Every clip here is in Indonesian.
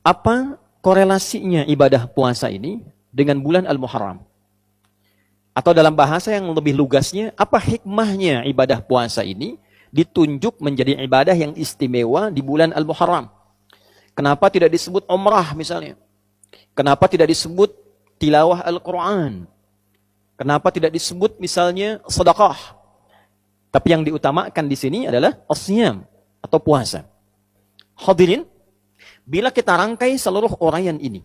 Apa korelasinya ibadah puasa ini dengan bulan Al-Muharram? Atau dalam bahasa yang lebih lugasnya, apa hikmahnya ibadah puasa ini ditunjuk menjadi ibadah yang istimewa di bulan Al-Muharram? Kenapa tidak disebut umrah misalnya? Kenapa tidak disebut tilawah Al-Quran? Kenapa tidak disebut misalnya sedekah? Tapi yang diutamakan di sini adalah as-siyam atau puasa. Hadirin, bila kita rangkai seluruh uraian ini,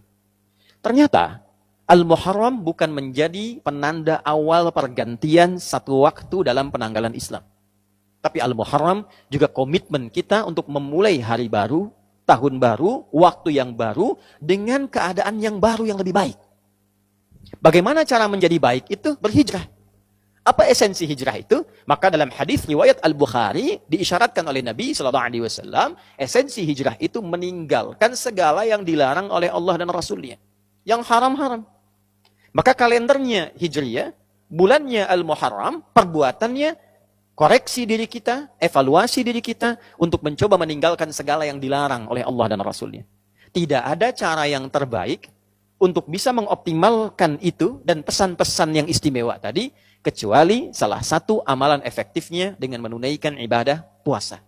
ternyata Al-Muharram bukan menjadi penanda awal pergantian satu waktu dalam penanggalan Islam. Tapi Al-Muharram juga komitmen kita untuk memulai hari baru, tahun baru, waktu yang baru, dengan keadaan yang baru yang lebih baik. Bagaimana cara menjadi baik itu? Berhijrah. Apa esensi hijrah itu? Maka dalam hadis riwayat Al-Bukhari diisyaratkan oleh Nabi SAW, esensi hijrah itu meninggalkan segala yang dilarang oleh Allah dan Rasulnya. Yang haram-haram. Maka kalendernya Hijriyah, bulannya Al-Muharram, perbuatannya koreksi diri kita, evaluasi diri kita untuk mencoba meninggalkan segala yang dilarang oleh Allah dan Rasulnya. Tidak ada cara yang terbaik untuk bisa mengoptimalkan itu dan pesan-pesan yang istimewa tadi, kecuali salah satu amalan efektifnya dengan menunaikan ibadah puasa.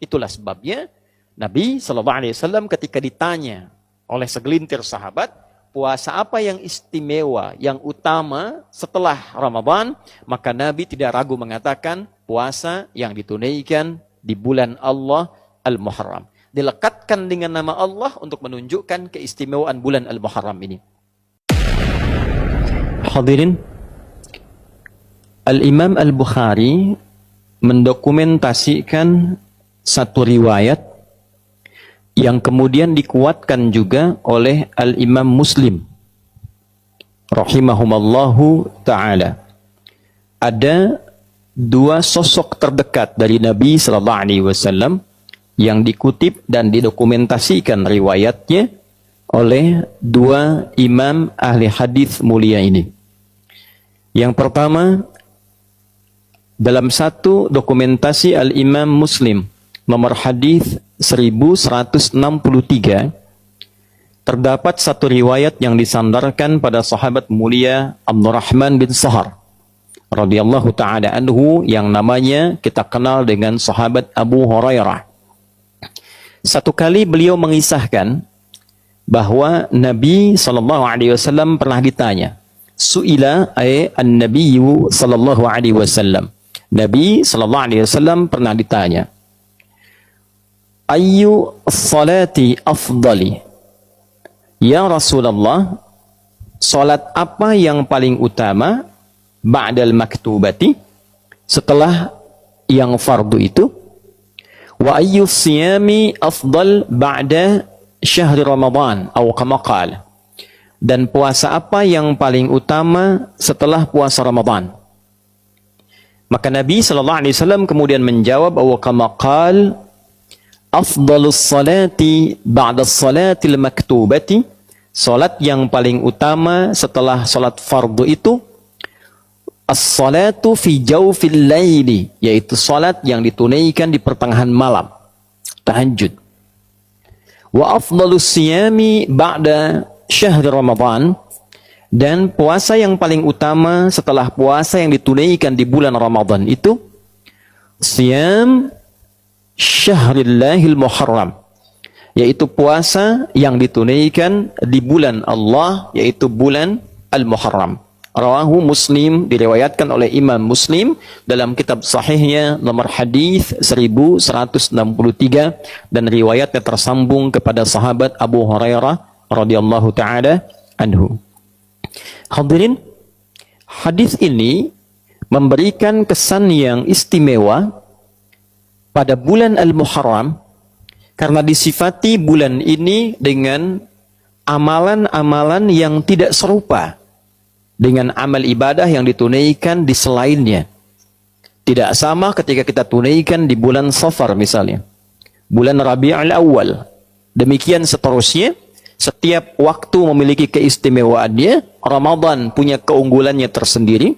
Itulah sebabnya Nabi SAW ketika ditanya oleh segelintir sahabat, puasa apa yang istimewa, yang utama setelah Ramadan, maka Nabi tidak ragu mengatakan puasa yang ditunaikan di bulan Allah Al-Muharram. Dilekatkan dengan nama Allah untuk menunjukkan keistimewaan bulan Al-Muharram ini. Hadirin, Al-Imam Al-Bukhari mendokumentasikan satu riwayat yang kemudian dikuatkan juga oleh Al-Imam Muslim rahimahumallahu ta'ala. Ada dua sosok terdekat dari Nabi SAW yang dikutip dan didokumentasikan riwayatnya oleh dua imam ahli hadis mulia ini. Yang pertama, dalam satu dokumentasi Al-Imam Muslim nomor hadis 1163 terdapat satu riwayat yang disandarkan pada sahabat mulia Abdurrahman bin Sahar radhiyallahu taala anhu yang namanya kita kenal dengan sahabat Abu Hurairah. Satu kali beliau mengisahkan bahwa Nabi SAW pernah ditanya, su'ila an-nabiyyu sallallahu alaihi wasallam. Nabi SAW pernah ditanya, ayyu salati afdali? Ya Rasulullah, salat apa yang paling utama ba'dal maktubati, setelah yang fardu itu? Wa ayyu siyami afdal ba'da syahri Ramadan atau kama qala? Dan puasa apa yang paling utama setelah puasa Ramadan? Maka Nabi SAW kemudian menjawab, wa kama qala afdalus salati ba'da salatil maktubati, salat yang paling utama setelah salat fardu itu as-salatu fi jawfil laili, yaitu salat yang ditunaikan di pertengahan malam, tahajud. Wa afdalus siyami ba'da syahri Ramadan, dan puasa yang paling utama setelah puasa yang ditunaikan di bulan Ramadan itu siyam Syahrillahil Muharram, yaitu puasa yang ditunaikan di bulan Allah, yaitu bulan Al-Muharram. Rawahu Muslim, diriwayatkan oleh Imam Muslim dalam kitab sahihnya nomor hadis 1163, dan riwayatnya tersambung kepada sahabat Abu Hurairah radhiyallahu taala anhu. Hadirin, hadis ini memberikan kesan yang istimewa pada bulan Al-Muharram karena disifati bulan ini dengan amalan-amalan yang tidak serupa dengan amal ibadah yang ditunaikan di selainnya. Tidak sama ketika kita tunaikan di bulan Safar misalnya, bulan Rabi'ul Awal. Demikian seterusnya, setiap waktu memiliki keistimewaannya. Ramadan punya keunggulannya tersendiri,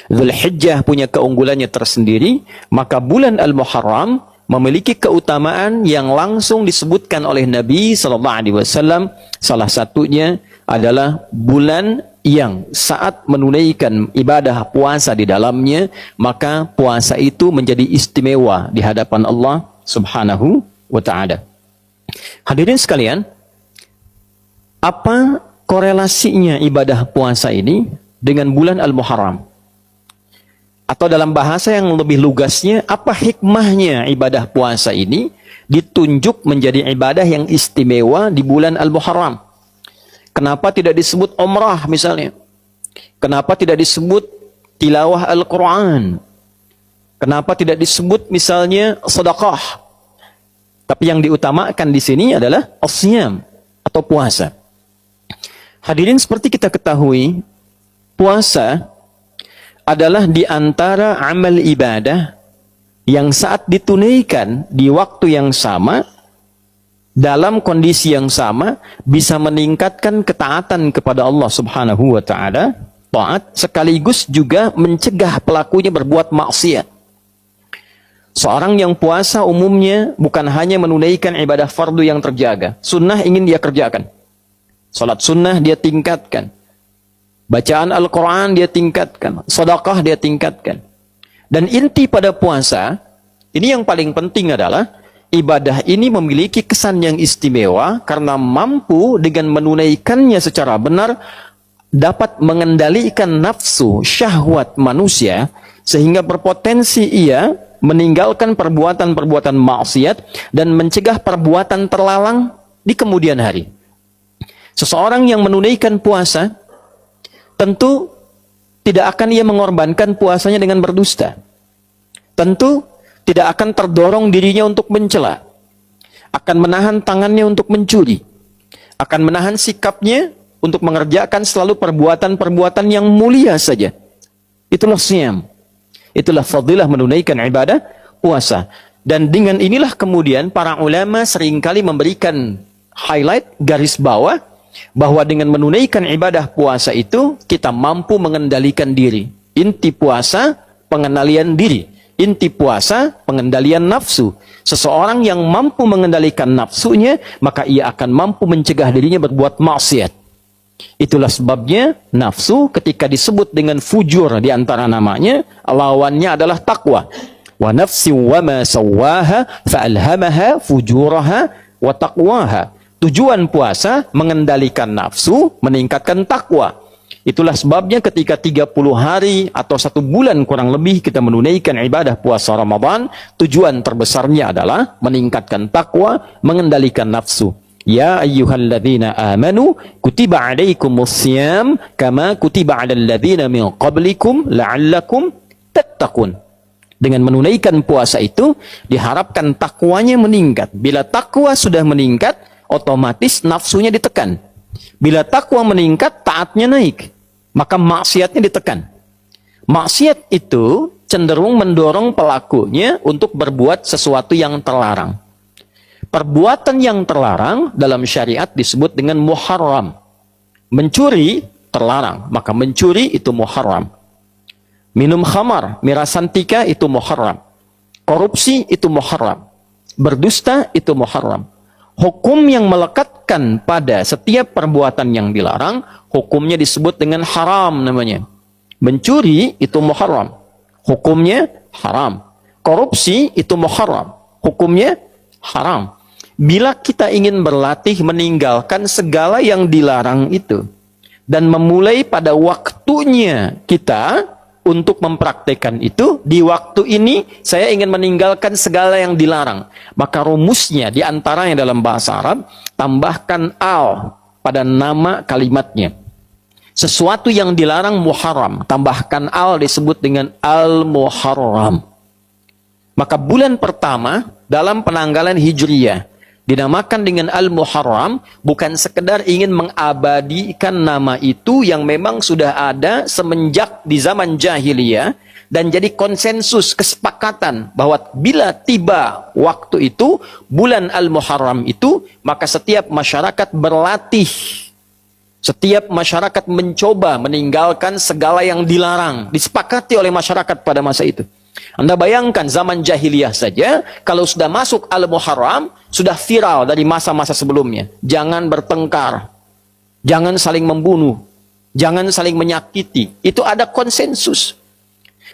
Dzulhijjah punya keunggulannya tersendiri, maka bulan Al-Muharram memiliki keutamaan yang langsung disebutkan oleh Nabi SAW. Salah satunya adalah bulan yang saat menunaikan ibadah puasa di dalamnya, maka puasa itu menjadi istimewa di hadapan Allah Subhanahu wa ta'ala. Hadirin sekalian, apa korelasinya ibadah puasa ini dengan bulan Al-Muharram? Atau dalam bahasa yang lebih lugasnya, apa hikmahnya ibadah puasa ini ditunjuk menjadi ibadah yang istimewa di bulan Al-Muharram? Kenapa tidak disebut umrah misalnya? Kenapa tidak disebut tilawah Al-Quran? Kenapa tidak disebut misalnya sedekah? Tapi yang diutamakan di sini adalah as-siyam atau puasa. Hadirin, seperti kita ketahui, puasa adalah di antara amal ibadah yang saat ditunaikan di waktu yang sama, dalam kondisi yang sama, bisa meningkatkan ketaatan kepada Allah Subhanahu wa ta'ala, taat, sekaligus juga mencegah pelakunya berbuat maksiat. Seorang yang puasa umumnya bukan hanya menunaikan ibadah fardu yang terjaga, sunnah ingin dia kerjakan. Salat sunnah dia tingkatkan. Bacaan Al-Quran dia tingkatkan. Sedekah dia tingkatkan. Dan inti pada puasa, ini yang paling penting adalah, ibadah ini memiliki kesan yang istimewa karena mampu dengan menunaikannya secara benar, dapat mengendalikan nafsu, syahwat manusia, sehingga berpotensi ia meninggalkan perbuatan-perbuatan maksiat dan mencegah perbuatan terlarang di kemudian hari. Seseorang yang menunaikan puasa, tentu tidak akan ia mengorbankan puasanya dengan berdusta. Tentu tidak akan terdorong dirinya untuk mencela. Akan menahan tangannya untuk mencuri. Akan menahan sikapnya untuk mengerjakan selalu perbuatan-perbuatan yang mulia saja. Itulah siyam. Itulah fadilah menunaikan ibadah puasa. Dan dengan inilah kemudian para ulama seringkali memberikan highlight, garis bawah, bahwa dengan menunaikan ibadah puasa itu kita mampu mengendalikan diri. Inti puasa pengendalian diri. Inti puasa pengendalian nafsu. Seseorang yang mampu mengendalikan nafsunya, maka ia akan mampu mencegah dirinya berbuat maksiat. Itulah sebabnya nafsu ketika disebut dengan fujur di antara namanya, lawannya adalah takwa. Wa nafsi wa ma sawwaha fa'alhamaha fujuraha wa taqwaha. Tujuan puasa mengendalikan nafsu, meningkatkan takwa. Itulah sebabnya ketika 30 hari atau 1 bulan kurang lebih kita menunaikan ibadah puasa Ramadan, tujuan terbesarnya adalah meningkatkan takwa, mengendalikan nafsu. Ya ayyuhalladzina amanu kutiba alaikumussyam kama kutiba alal ladzina min qablikum la'allakum tattaqun. Dengan menunaikan puasa itu diharapkan takwanya meningkat. Bila takwa sudah meningkat, otomatis nafsunya ditekan. Bila takwa meningkat, taatnya naik. Maka maksiatnya ditekan. Maksiat itu cenderung mendorong pelakunya untuk berbuat sesuatu yang terlarang. Perbuatan yang terlarang dalam syariat disebut dengan muharram. Mencuri terlarang, maka mencuri itu muharram. Minum khamar, miras santika itu muharram. Korupsi itu muharram. Berdusta itu muharram. Hukum yang melekatkan pada setiap perbuatan yang dilarang, hukumnya disebut dengan haram namanya. Mencuri itu muharram, hukumnya haram. Korupsi itu muharram, hukumnya haram. Bila kita ingin berlatih meninggalkan segala yang dilarang itu, dan memulai pada waktunya kita untuk mempraktekkan itu, di waktu ini saya ingin meninggalkan segala yang dilarang. Maka rumusnya diantaranya dalam bahasa Arab, tambahkan al pada nama kalimatnya. Sesuatu yang dilarang muharram, tambahkan al disebut dengan al-muharram. Maka bulan pertama dalam penanggalan Hijriyah dinamakan dengan Al-Muharram, bukan sekedar ingin mengabadikan nama itu yang memang sudah ada semenjak di zaman jahiliyah, dan jadi konsensus, kesepakatan bahwa bila tiba waktu itu, bulan Al-Muharram itu, maka setiap masyarakat berlatih, setiap masyarakat mencoba meninggalkan segala yang dilarang, disepakati oleh masyarakat pada masa itu. Anda bayangkan zaman jahiliyah saja, kalau sudah masuk Al-Muharram, sudah viral dari masa-masa sebelumnya. Jangan bertengkar, jangan saling membunuh, jangan saling menyakiti. Itu ada konsensus.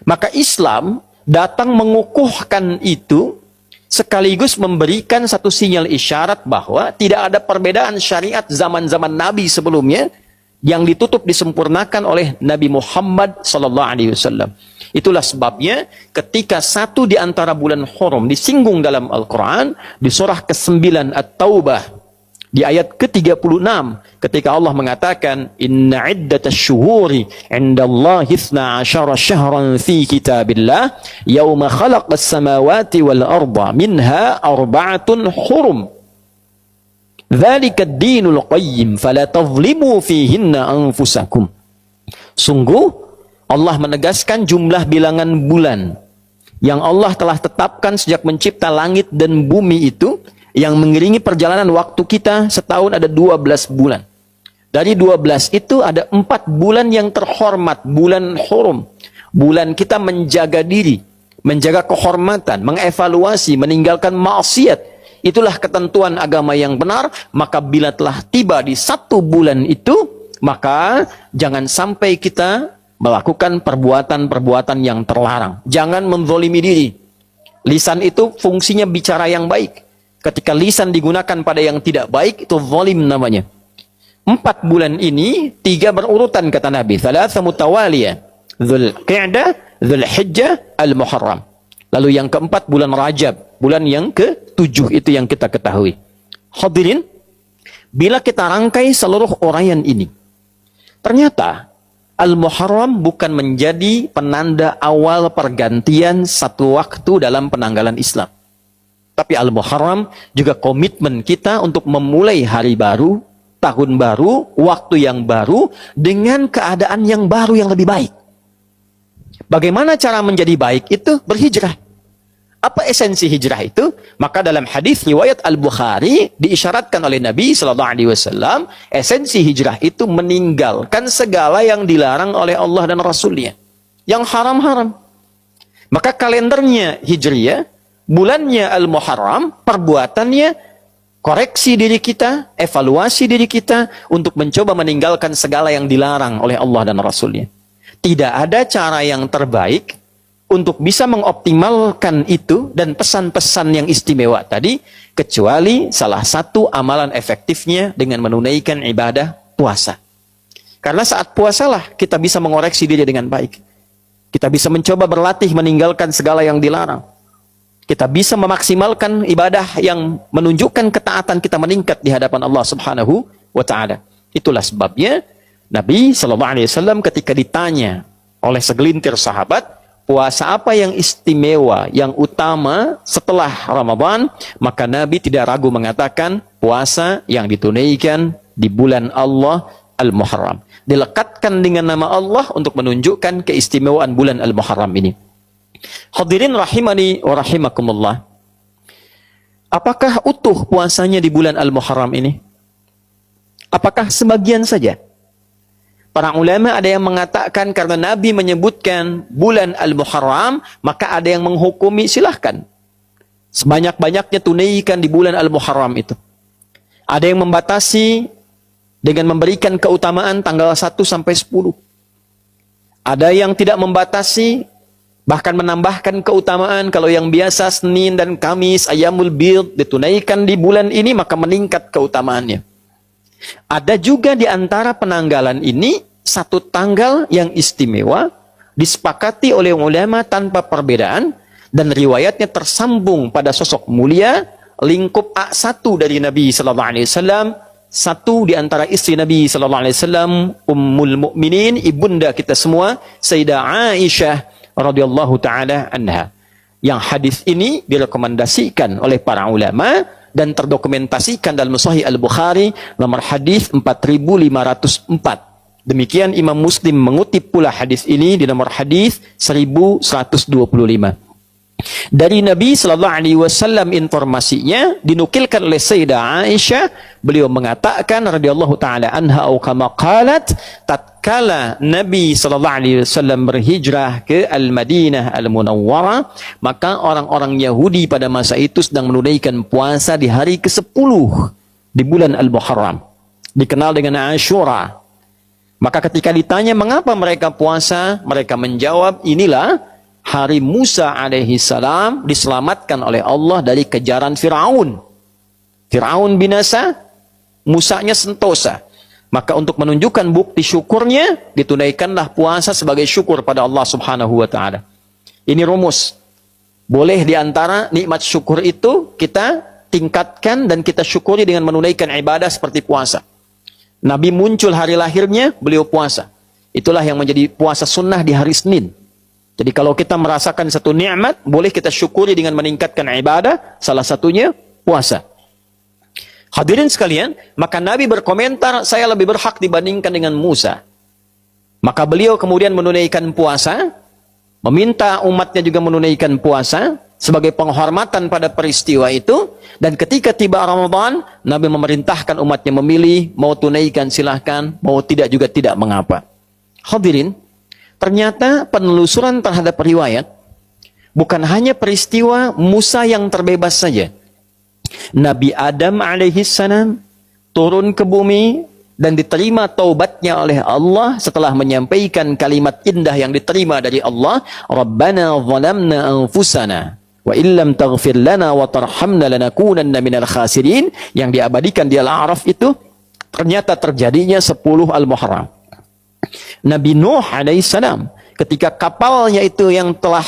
Maka Islam datang mengukuhkan itu, sekaligus memberikan satu sinyal isyarat bahwa tidak ada perbedaan syariat zaman-zaman Nabi sebelumnya yang ditutup disempurnakan oleh Nabi Muhammad SAW. Itulah sebabnya ketika satu di antara bulan Hurum disinggung dalam Al-Quran, di surah ke-9 At-Taubah, di ayat ke-36, ketika Allah mengatakan, Inna iddatash syuhuri indallahi 12 syahran fi kitabillah, yawma khalaqas samawati wal arda, minha arba'atun hurum. Dzalika ad-dinul qayyim, fala tadhlimu fihinna anfusakum. Sungguh, Allah menegaskan jumlah bilangan bulan yang Allah telah tetapkan sejak mencipta langit dan bumi itu, yang mengiringi perjalanan waktu kita setahun ada 12 bulan. Dari 12 itu ada 4 bulan yang terhormat, bulan Hurum. Bulan kita menjaga diri, menjaga kehormatan, mengevaluasi, meninggalkan maksiat. Itulah ketentuan agama yang benar. Maka bila telah tiba di 1 bulan itu, maka jangan sampai kita melakukan perbuatan-perbuatan yang terlarang. Jangan menzalimi diri. Lisan itu fungsinya bicara yang baik. Ketika lisan digunakan pada yang tidak baik, itu zalim namanya. 4 bulan ini 3 berurutan kata Nabi. Thalatha mutawaliyah. Dzulqa'dah, Dzulhijjah, Al-Muharram. Lalu yang keempat bulan Rajab. Bulan yang ke-7 itu yang kita ketahui. Hadirin, bila kita rangkai seluruh uraian ini, ternyata Al-Muharram bukan menjadi penanda awal pergantian satu waktu dalam penanggalan Islam. Tapi Al-Muharram juga komitmen kita untuk memulai hari baru, tahun baru, waktu yang baru, dengan keadaan yang baru yang lebih baik. Bagaimana cara menjadi baik itu? Berhijrah. Apa esensi hijrah itu? Maka dalam hadis riwayat Al-Bukhari diisyaratkan oleh Nabi SAW, esensi hijrah itu meninggalkan segala yang dilarang oleh Allah dan Rasulnya. Yang haram-haram. Maka kalendernya Hijriyah, bulannya Al-Muharram, perbuatannya koreksi diri kita, evaluasi diri kita untuk mencoba meninggalkan segala yang dilarang oleh Allah dan Rasulnya. Tidak ada cara yang terbaik untuk bisa mengoptimalkan itu dan pesan-pesan yang istimewa tadi, kecuali salah satu amalan efektifnya dengan menunaikan ibadah puasa. Karena saat puasalah kita bisa mengoreksi diri dengan baik. Kita bisa mencoba berlatih meninggalkan segala yang dilarang. Kita bisa memaksimalkan ibadah yang menunjukkan ketaatan kita meningkat di hadapan Allah Subhanahu wa Ta'ala. Itulah sebabnya Nabi SAW ketika ditanya oleh segelintir sahabat, puasa apa yang istimewa, yang utama setelah Ramadan, maka Nabi tidak ragu mengatakan puasa yang ditunaikan di bulan Allah Al-Muharram. Dilekatkan dengan nama Allah untuk menunjukkan keistimewaan bulan Al-Muharram ini. Hadirin rahimani wa rahimakumullah. Apakah utuh puasanya di bulan Al-Muharram ini? Apakah sebagian saja? Para ulama ada yang mengatakan karena Nabi menyebutkan bulan Al-Muharram, maka ada yang menghukumi silahkan. Sebanyak-banyaknya tunaikan di bulan Al-Muharram itu. Ada yang membatasi dengan memberikan keutamaan tanggal 1 sampai 10. Ada yang tidak membatasi, bahkan menambahkan keutamaan kalau yang biasa Senin dan Kamis, Ayyamul Bid ditunaikan di bulan ini, maka meningkat keutamaannya. Ada juga di antara penanggalan ini satu tanggal yang istimewa, disepakati oleh ulama tanpa perbedaan, dan riwayatnya tersambung pada sosok mulia, lingkup A1 dari Nabi SAW, satu di antara istri Nabi SAW, Ummul Mukminin, ibunda kita semua, Sayyidah Aisyah radhiyallahu taala anha. Yang hadis ini direkomendasikan oleh para ulama dan terdokumentasikan dalam Sahih Al-Bukhari nomor hadis 4504. Demikian Imam Muslim mengutip pula hadis ini di nomor hadis 1125. Dari Nabi sallallahu alaihi wasallam informasinya dinukilkan oleh Sayyidah Aisyah Beliau mengatakan radhiyallahu taala anha au kama qalat, tatkala Nabi sallallahu alaihi wasallam berhijrah ke Al-Madinah Al-Munawwarah, maka orang-orang Yahudi pada masa itu sedang menunaikan puasa di hari ke-10 di bulan Al-Muharram, dikenal dengan Ashura. Maka ketika ditanya mengapa mereka puasa, mereka menjawab, inilah hari Musa alaihi salam diselamatkan oleh Allah dari kejaran Firaun. Firaun binasa, Musanya sentosa. Maka untuk menunjukkan bukti syukurnya, ditunaikanlah puasa sebagai syukur pada Allah Subhanahu wa taala. Ini rumus. Boleh diantara nikmat syukur itu kita tingkatkan dan kita syukuri dengan menunaikan ibadah seperti puasa. Nabi muncul hari lahirnya, beliau puasa. Itulah yang menjadi puasa sunnah di hari Senin. Jadi kalau kita merasakan satu nikmat, boleh kita syukuri dengan meningkatkan ibadah, salah satunya puasa. Hadirin sekalian, maka Nabi berkomentar, saya lebih berhak dibandingkan dengan Musa. Maka beliau kemudian menunaikan puasa, meminta umatnya juga menunaikan puasa, sebagai penghormatan pada peristiwa itu. Dan ketika tiba Ramadan, Nabi memerintahkan umatnya memilih, mau tunaikan silahkan, mau tidak juga tidak mengapa. Hadirin, ternyata penelusuran terhadap riwayat, bukan hanya peristiwa Musa yang terbebas saja. Nabi Adam alaihissalam turun ke bumi dan diterima taubatnya oleh Allah setelah menyampaikan kalimat indah yang diterima dari Allah, Rabbana zalamna anfusana wa illam taghfir lana wa tarhamna lanakunanna minal khasirin, yang diabadikan di Al-A'raf itu ternyata terjadinya 10 Al-Muharram. Nabi Nuh alaihissalam ketika kapalnya itu yang telah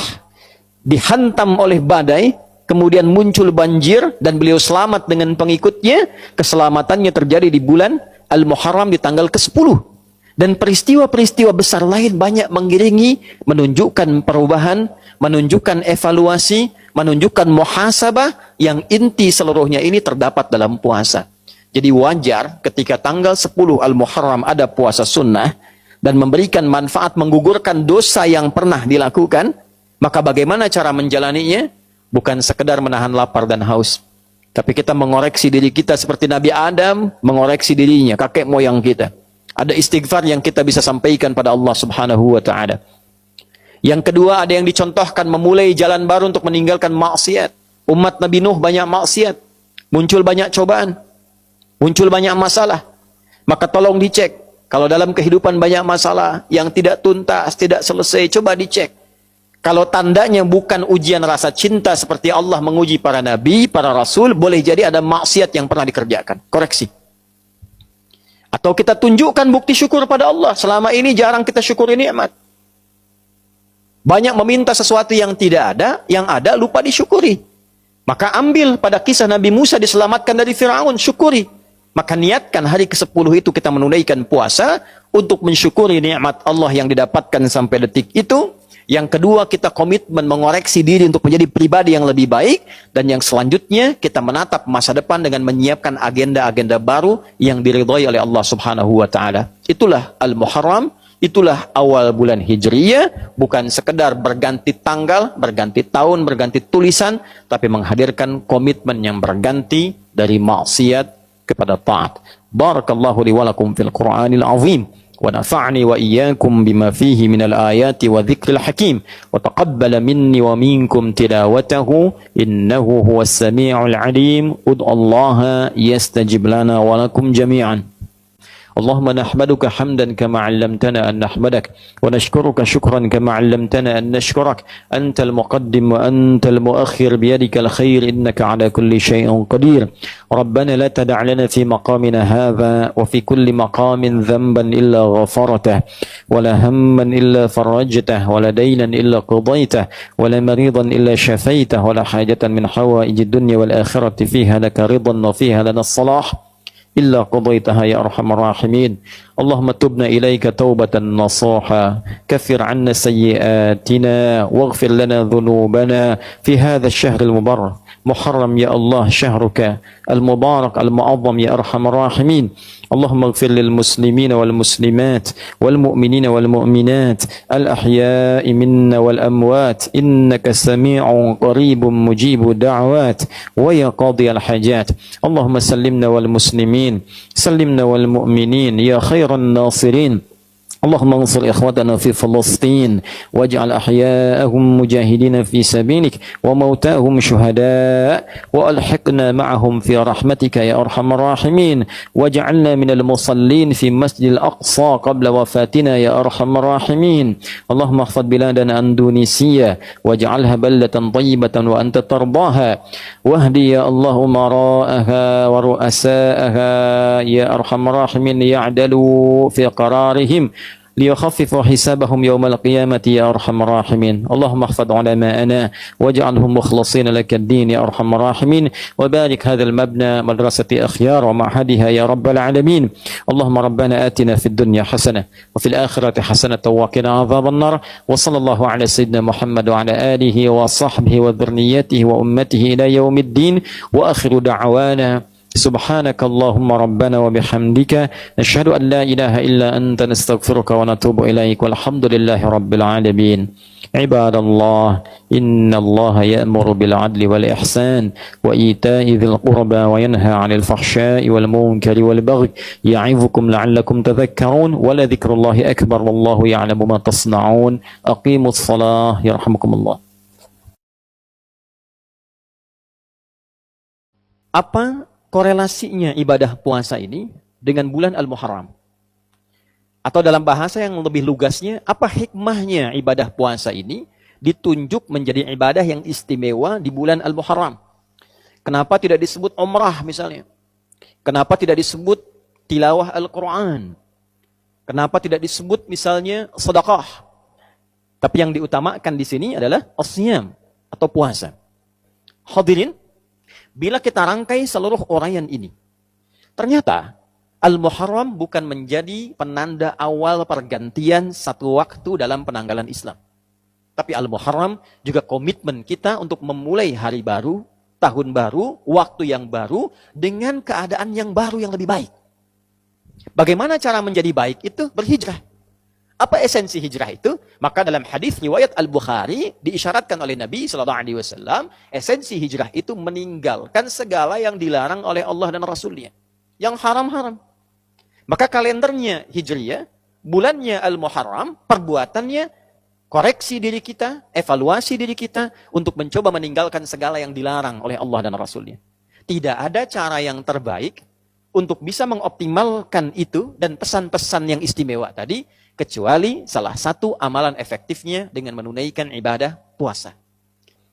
dihantam oleh badai, kemudian muncul banjir dan beliau selamat dengan pengikutnya, keselamatannya terjadi di bulan Al-Muharram di tanggal ke-10. Dan peristiwa-peristiwa besar lain banyak mengiringi, menunjukkan perubahan, menunjukkan evaluasi, menunjukkan muhasabah yang inti seluruhnya ini terdapat dalam puasa. Jadi wajar ketika tanggal 10 Al-Muharram ada puasa sunnah dan memberikan manfaat menggugurkan dosa yang pernah dilakukan, maka bagaimana cara menjalaninya? Bukan sekedar menahan lapar dan haus, tapi kita mengoreksi diri kita seperti Nabi Adam mengoreksi dirinya, kakek moyang kita. Ada istighfar yang kita bisa sampaikan pada Allah Subhanahu wa taala. Yang kedua, ada yang dicontohkan memulai jalan baru untuk meninggalkan maksiat. Umat Nabi Nuh banyak maksiat, muncul banyak cobaan, muncul banyak masalah. Maka tolong dicek. Kalau dalam kehidupan banyak masalah yang tidak tuntas, tidak selesai, coba dicek. Kalau tandanya bukan ujian rasa cinta seperti Allah menguji para nabi, para rasul, boleh jadi ada maksiat yang pernah dikerjakan. Koreksi. Atau kita tunjukkan bukti syukur pada Allah. Selama ini jarang kita syukuri nikmat. Banyak meminta sesuatu yang tidak ada, yang ada lupa disyukuri. Maka ambil pada kisah Nabi Musa diselamatkan dari Firaun, syukuri. Maka niatkan hari ke-10 itu kita menunaikan puasa untuk mensyukuri nikmat Allah yang didapatkan sampai detik itu. Yang kedua, kita komitmen mengoreksi diri untuk menjadi pribadi yang lebih baik. Dan yang selanjutnya, kita menatap masa depan dengan menyiapkan agenda-agenda baru yang diridhai oleh Allah Subhanahu wa ta'ala. Itulah Al-Muharram, itulah awal bulan Hijriyah. Bukan sekedar berganti tanggal, berganti tahun, berganti tulisan, tapi menghadirkan komitmen yang berganti dari maksiat kepada taat. Barakallahu li wa lakum fil Qur'anil azim. ونفعني وإياكم بما فيه من الآيات وذكر الحكيم وتقبل مني ومنكم تلاوته إنه هو السميع العليم ادعوا الله يستجب لنا ولكم جميعا اللهم نحمدك حمدا كما علمتنا أن نحمدك ونشكرك شكرا كما علمتنا أن نشكرك أنت المقدم وأنت المؤخر بيدك الخير إنك على كل شيء قدير ربنا لا تدع لنا في مقامنا هذا وفي كل مقام ذنبا إلا غفرته ولا هما إلا فرجته ولا دينا إلا قضيته ولا مريضا إلا شفيته ولا حاجة من حوائج الدنيا والآخرة فيها لك رضا وفيها لنا الصلاح إلا قضيتها يا أرحم الراحمين اللهم تبنا إليك توبة نصوحا كفر عنا سيئاتنا واغفر لنا ذنوبنا في هذا الشهر المبارك محرم يا الله شهرك المبارك المعظم يا أرحم الراحمين اللهم اغفر للمسلمين والمسلمات والمؤمنين والمؤمنات الأحياء منا والأموات إنك سميع قريب مجيب الدعوات ويا قاضي الحاجات اللهم سلمنا والمسلمين الراحمين سلمنا والمؤمنين يا خير الناصرين اللهم انصر إخوتنا في فلسطين واجعل أحياءهم مجاهدين في سبيلك وموتاهم شهداء وألحقنا معهم في رحمتك يا أرحم الراحمين واجعلنا من المصلين في مسجد الأقصى قبل وفاتنا يا أرحم الراحمين اللهم احفظ بلادنا أندونيسيا واجعلها بلدة طيبة وأنت ترضاها واهدي يا الله أمراءها ورؤساءها يا أرحم الراحمين يعدلوا في قرارهم ليخففوا حسابهم يوم القيامة يا أرحم الراحمين اللهم احفظ علماءنا واجعلهم مخلصين لك الدين يا أرحم الراحمين وبارك هذا المبنى مدرسة أخيار ومعهدها يا رب العالمين اللهم ربنا آتنا في الدنيا حسنة وفي الآخرة حسنة وقنا عذاب النار وصلى الله على سيدنا محمد وعلى آله وصحبه وذريته وأمته إلى يوم الدين وآخر دعوانا سبحانك اللهم ربنا وبحمدك نشهد أن لا إله إلا أنت نستغفرك ونتوب إليك والحمد لله رب العالمين عباد الله إن الله يأمر بالعدل والإحسان وإيتاء ذي القربى وينهى عن الفحشاء والمنكر والبغي يعظكم لعلكم تذكرون ولذكر الله أكبر والله يعلم ما تصنعون أقيموا الصلاة يرحمكم الله. Apa korelasinya ibadah puasa ini dengan bulan Al-Muharram? Atau dalam bahasa yang lebih lugasnya, apa hikmahnya ibadah puasa ini ditunjuk menjadi ibadah yang istimewa di bulan Al-Muharram? Kenapa tidak disebut umrah misalnya? Kenapa tidak disebut tilawah Al-Quran? Kenapa tidak disebut misalnya sedekah? Tapi yang diutamakan di sini adalah as-siyam atau puasa. Hadirin, bila kita rangkai seluruh uraian ini, ternyata Al-Muharram bukan menjadi penanda awal pergantian satu waktu dalam penanggalan Islam. Tapi Al-Muharram juga komitmen kita untuk memulai hari baru, tahun baru, waktu yang baru, dengan keadaan yang baru yang lebih baik. Bagaimana cara menjadi baik itu? Berhijrah. Apa esensi hijrah itu? Maka dalam hadis riwayat Al-Bukhari diisyaratkan oleh Nabi SAW, esensi hijrah itu meninggalkan segala yang dilarang oleh Allah dan Rasulnya. Yang haram-haram. Maka kalendernya Hijriyah, bulannya Al-Muharram, perbuatannya koreksi diri kita, evaluasi diri kita untuk mencoba meninggalkan segala yang dilarang oleh Allah dan Rasulnya. Tidak ada cara yang terbaik untuk bisa mengoptimalkan itu dan pesan-pesan yang istimewa tadi, kecuali salah satu amalan efektifnya dengan menunaikan ibadah puasa.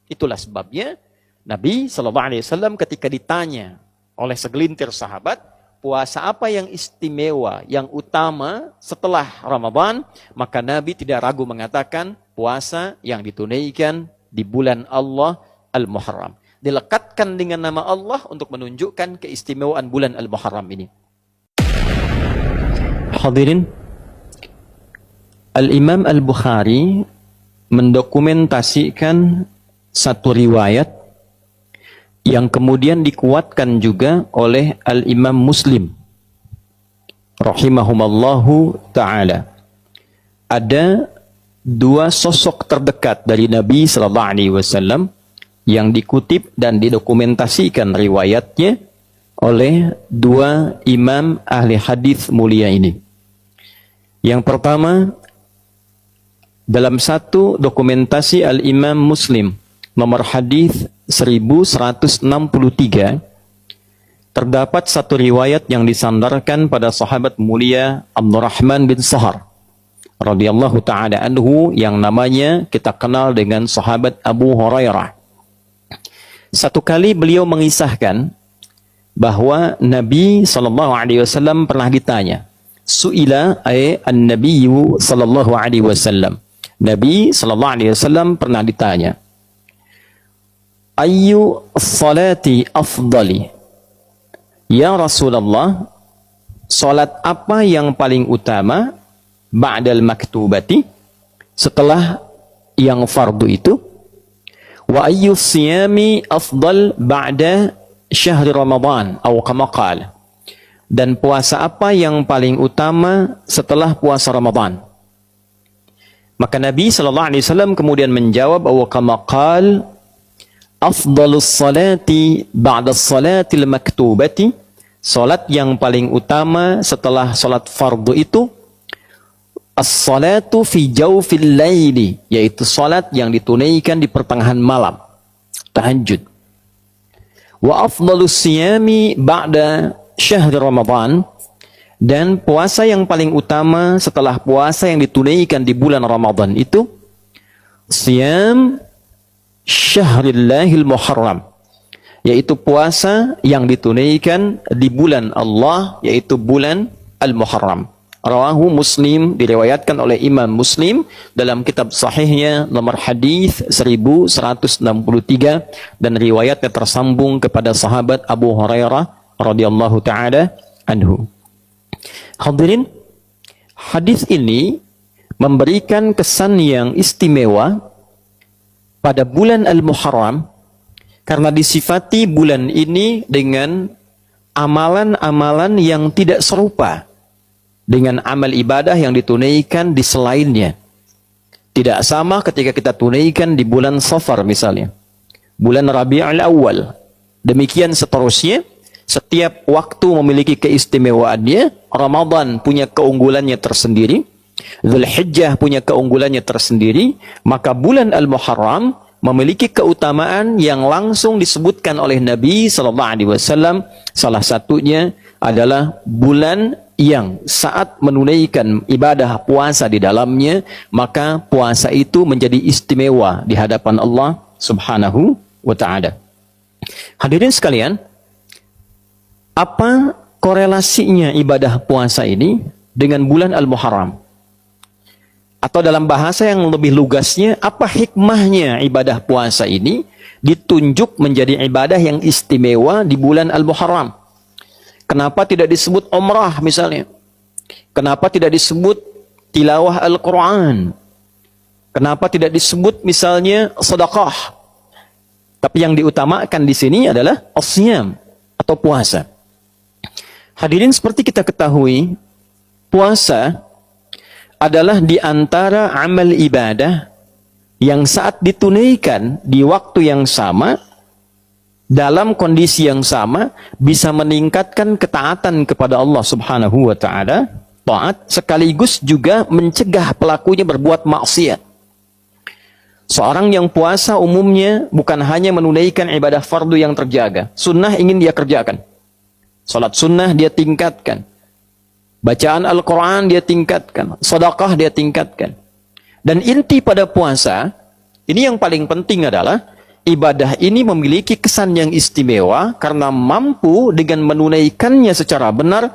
Itulah sebabnya Nabi SAW ketika ditanya oleh segelintir sahabat, puasa apa yang istimewa, yang utama setelah Ramadan, maka Nabi tidak ragu mengatakan puasa yang ditunaikan di bulan Allah Al-Muharram. Dilekatkan dengan nama Allah untuk menunjukkan keistimewaan bulan Al-Muharram ini. Hadirin, Al-Imam Al-Bukhari mendokumentasikan satu riwayat yang kemudian dikuatkan juga oleh Al-Imam Muslim rahimahumallahu ta'ala. Ada dua sosok terdekat dari Nabi SAW yang dikutip dan didokumentasikan riwayatnya oleh dua imam ahli hadis mulia ini. Yang pertama, dalam satu dokumentasi Al-Imam Muslim nomor hadis 1163 terdapat satu riwayat yang disandarkan pada sahabat mulia Abdurrahman bin Sahar radhiyallahu taala anhu yang namanya kita kenal dengan sahabat Abu Hurairah. Satu kali beliau mengisahkan bahwa Nabi SAW pernah ditanya, su'ila an-nabiyyu sallallahu alaihi wasallam. Nabi SAW pernah ditanya, ayyu salati afdali? Ya Rasulullah, salat apa yang paling utama ba'dal maktubati, setelah yang fardu itu? Wa ayyu siyami afdal ba'da syahri Ramadan atau kama qala? Dan puasa apa yang paling utama setelah puasa Ramadan? Maka Nabi SAW kemudian menjawab, wa kama qala afdalus salati ba'da salatil maktubati Salat yang paling utama setelah salat fardu itu as-salatu fi jawfil laili, yaitu salat yang ditunaikan di pertengahan malam, tahajud. Wa afdalus siyami ba'da syahr Ramadan, dan puasa yang paling utama setelah puasa yang ditunaikan di bulan Ramadan itu siyam syahrillahil muharram, yaitu puasa yang ditunaikan di bulan Allah, yaitu bulan Al-Muharram. Rawahu Muslim, diriwayatkan oleh Imam Muslim dalam kitab sahihnya nomor hadis 1163, dan riwayatnya tersambung kepada sahabat Abu Hurairah radhiyallahu taala anhu. Hadirin, hadis ini memberikan kesan yang istimewa pada bulan Al-Muharram karena disifati bulan ini dengan amalan-amalan yang tidak serupa dengan amal ibadah yang ditunaikan di selainnya. Tidak sama ketika kita tunaikan di bulan Safar misalnya, bulan Rabiul Awal. Demikian seterusnya, setiap waktu memiliki keistimewaannya. Ramadan punya keunggulannya tersendiri, Dzulhijjah punya keunggulannya tersendiri, maka bulan Al-Muharram memiliki keutamaan yang langsung disebutkan oleh Nabi SAW. Salah satunya adalah bulan yang saat menunaikan ibadah puasa di dalamnya, maka puasa itu menjadi istimewa di hadapan Allah Subhanahu wa ta'ala. Hadirin sekalian, apa korelasinya ibadah puasa ini dengan bulan Al-Muharram? Atau dalam bahasa yang lebih lugasnya, apa hikmahnya ibadah puasa ini ditunjuk menjadi ibadah yang istimewa di bulan Al-Muharram? Kenapa tidak disebut umrah misalnya? Kenapa tidak disebut tilawah Al-Quran? Kenapa tidak disebut misalnya sedekah? Tapi yang diutamakan di sini adalah as-siyam atau puasa. Hadirin, seperti kita ketahui, puasa adalah di antara amal ibadah yang saat ditunaikan di waktu yang sama, dalam kondisi yang sama, bisa meningkatkan ketaatan kepada Allah Subhanahu wa ta'ala, taat, sekaligus juga mencegah pelakunya berbuat maksiat. Seorang yang puasa umumnya bukan hanya menunaikan ibadah fardu yang terjaga, sunnah ingin dia kerjakan, salat sunnah dia tingkatkan, bacaan Al-Quran dia tingkatkan, sedekah dia tingkatkan. Dan inti pada puasa ini yang paling penting adalah ibadah ini memiliki kesan yang istimewa karena mampu dengan menunaikannya secara benar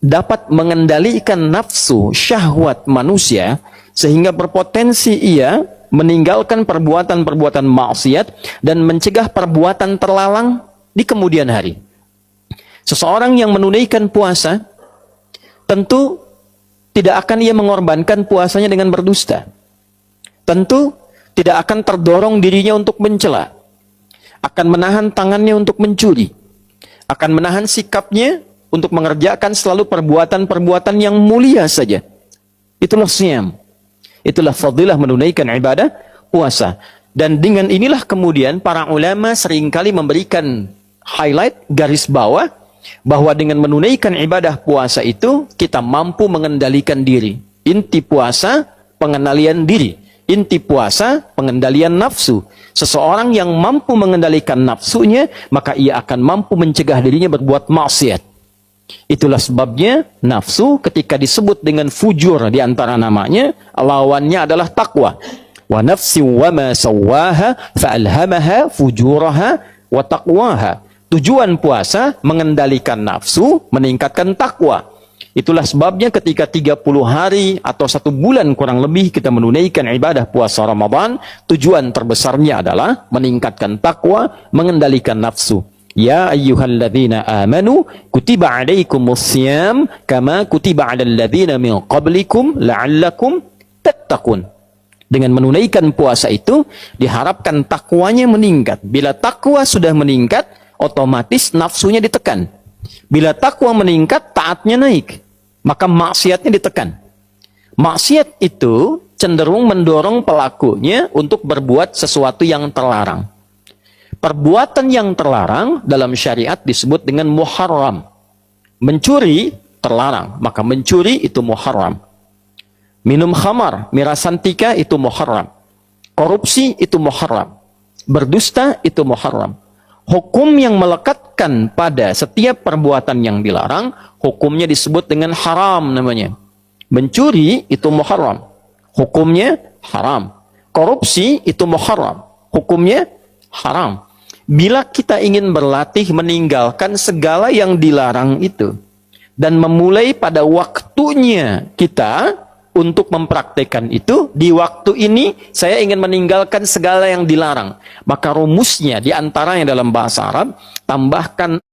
dapat mengendalikan nafsu syahwat manusia sehingga berpotensi ia meninggalkan perbuatan-perbuatan maksiat dan mencegah perbuatan terlarang di kemudian hari. Seseorang yang menunaikan puasa tentu tidak akan ia mengorbankan puasanya dengan berdusta. Tentu tidak akan terdorong dirinya untuk mencela, akan menahan tangannya untuk mencuri, akan menahan sikapnya untuk mengerjakan selalu perbuatan-perbuatan yang mulia saja. Itulah siyam, itulah fadilah menunaikan ibadah puasa. Dan dengan inilah kemudian para ulama seringkali memberikan highlight, garis bawah, bahwa dengan menunaikan ibadah puasa itu kita mampu mengendalikan diri. Inti puasa pengendalian diri, inti puasa pengendalian nafsu. Seseorang yang mampu mengendalikan nafsunya, maka ia akan mampu mencegah dirinya berbuat maksiat. Itulah sebabnya nafsu ketika disebut dengan fujur di antara namanya, lawannya adalah takwa. Wa nafsi wa ma sawwaha fa'alhamaha fujuraha wa taqwaha. Tujuan puasa mengendalikan nafsu, meningkatkan takwa. Itulah sebabnya ketika 30 hari atau 1 bulan kurang lebih kita menunaikan ibadah puasa Ramadan, tujuan terbesarnya adalah meningkatkan takwa, mengendalikan nafsu. Ya ayyuhalladzina amanu kutiba alaikumussyam kama kutiba alal ladzina min qablikum la'allakum tattaqun. Dengan menunaikan puasa itu diharapkan takwanya meningkat. Bila takwa sudah meningkat, otomatis nafsunya ditekan. Bila takwa meningkat, taatnya naik, maka maksiatnya ditekan. Maksiat itu cenderung mendorong pelakunya untuk berbuat sesuatu yang terlarang. Perbuatan yang terlarang dalam syariat disebut dengan muharram. Mencuri terlarang, maka mencuri itu muharram. Minum khamar, mirasantika itu muharram. Korupsi itu muharram. Berdusta itu muharram. Hukum yang melekatkan pada setiap perbuatan yang dilarang, hukumnya disebut dengan haram namanya. Mencuri itu muharram. Hukumnya haram. Korupsi itu muharram. Hukumnya haram. Bila kita ingin berlatih meninggalkan segala yang dilarang itu, dan memulai pada waktunya kita untuk mempraktekkan itu, di waktu ini saya ingin meninggalkan segala yang dilarang. Maka rumusnya diantaranya dalam bahasa Arab, tambahkan